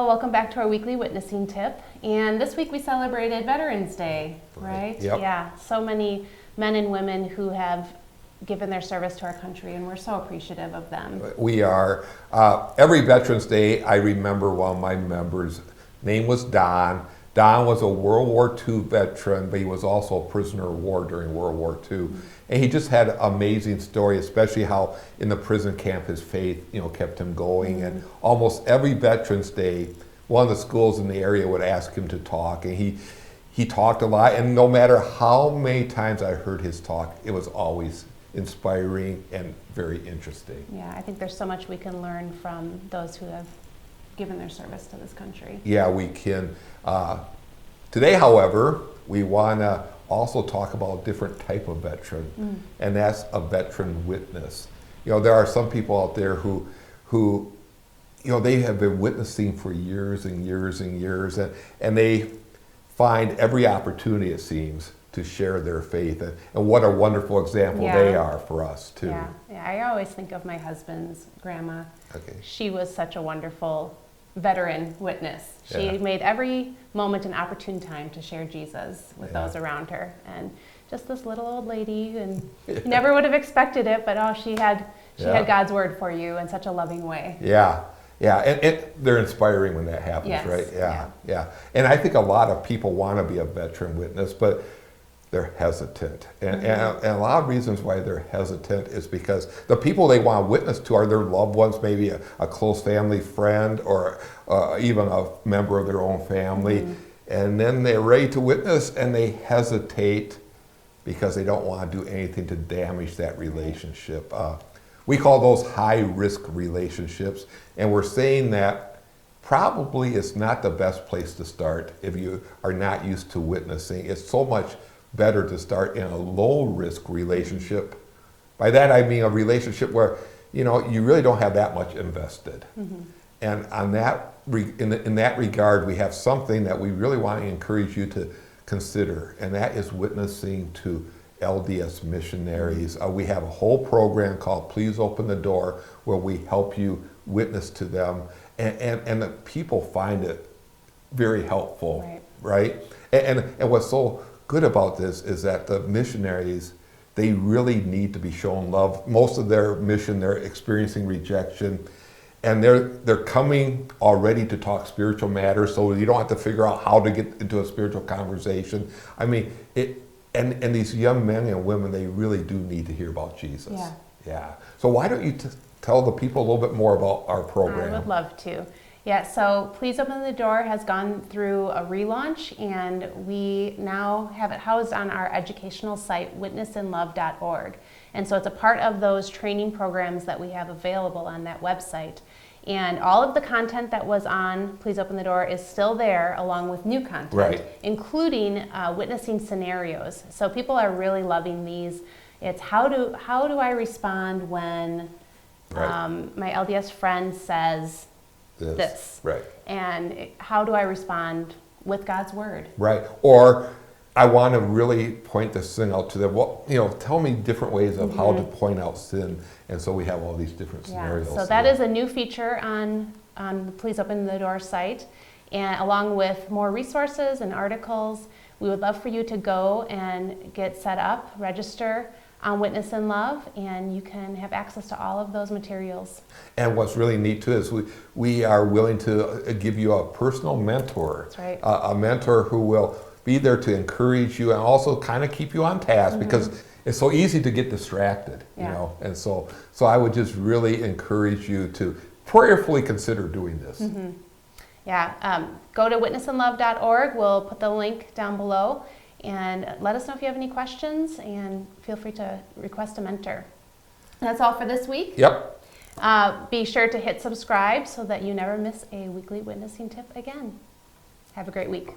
welcome back to our weekly witnessing tip. And this week we celebrated Veterans Day, right? Yep. Yeah, so many men and women who have given their service to our country, and we're so appreciative of them. We are. Every Veterans Day, I remember one of my members' name was Don. Don was a World War II veteran, but he was also a prisoner of war during World War II. And he just had an amazing story, especially how in the prison camp his faith, kept him going. And almost every Veterans Day, one of the schools in the area would ask him to talk, and he talked a lot. And no matter how many times I heard his talk, it was always inspiring and very interesting. Yeah, I think there's so much we can learn from those who have given their service to this country. Yeah, we can. Today, however, we want to also talk about a different type of veteran, and that's a veteran witness. There are some people out there who they have been witnessing for years and years and years, and they find every opportunity, it seems, to share their faith. And what a wonderful example they are for us, too. Yeah, I always think of my husband's grandma. Okay. She was such a wonderful veteran witness. She made every moment an opportune time to share Jesus with those around her. And just this little old lady, and you never would have expected it, but she had God's word for you in such a loving way. Yeah, and they're inspiring when that happens, right? Yeah. And I think a lot of people want to be a veteran witness, but they're hesitant. And a lot of reasons why they're hesitant is because the people they want to witness to are their loved ones, maybe a close family friend or even a member of their own family. And then they're ready to witness and they hesitate because they don't want to do anything to damage that relationship. We call those high-risk relationships, and we're saying that probably it's not the best place to start if you are not used to witnessing. It's so much better to start in a low-risk relationship. By that I mean a relationship where you really don't have that much invested. And on that, in that regard, we have something that we really want to encourage you to consider, and that is witnessing to LDS missionaries. We have a whole program called Please Open the Door, where we help you witness to them, and the people find it very helpful, right? And what's so good about this is that the missionaries, they really need to be shown love. Most of their mission, they're experiencing rejection, and they're coming already to talk spiritual matters, so you don't have to figure out how to get into a spiritual conversation. I mean, and these young men and women, they really do need to hear about Jesus. Yeah. So why don't you tell the people a little bit more about our program? I would love to. Yeah, so Please Open the Door has gone through a relaunch, and we now have it housed on our educational site, witnessinlove.org. And so it's a part of those training programs that we have available on that website. And all of the content that was on Please Open the Door is still there, along with new content, including witnessing scenarios. So people are really loving these. It's how do I respond when my LDS friend says this. And how do I respond with God's word? Or I want to really point the sin out to them. Well, tell me different ways of how to point out sin. And so we have all these different scenarios. So that is a new feature on the Please Open the Door site. And along with more resources and articles, we would love for you to go and get set up, register on Witness in Love, and you can have access to all of those materials. And what's really neat too is we are willing to give you a personal mentor. That's right. A mentor who will be there to encourage you and also kind of keep you on task, because it's so easy to get distracted, And so I would just really encourage you to prayerfully consider doing this. Go to witnessinlove.org. We'll put the link down below. And let us know if you have any questions, and feel free to request a mentor. That's all for this week. Yep. Be sure to hit subscribe so that you never miss a weekly witnessing tip again. Have a great week.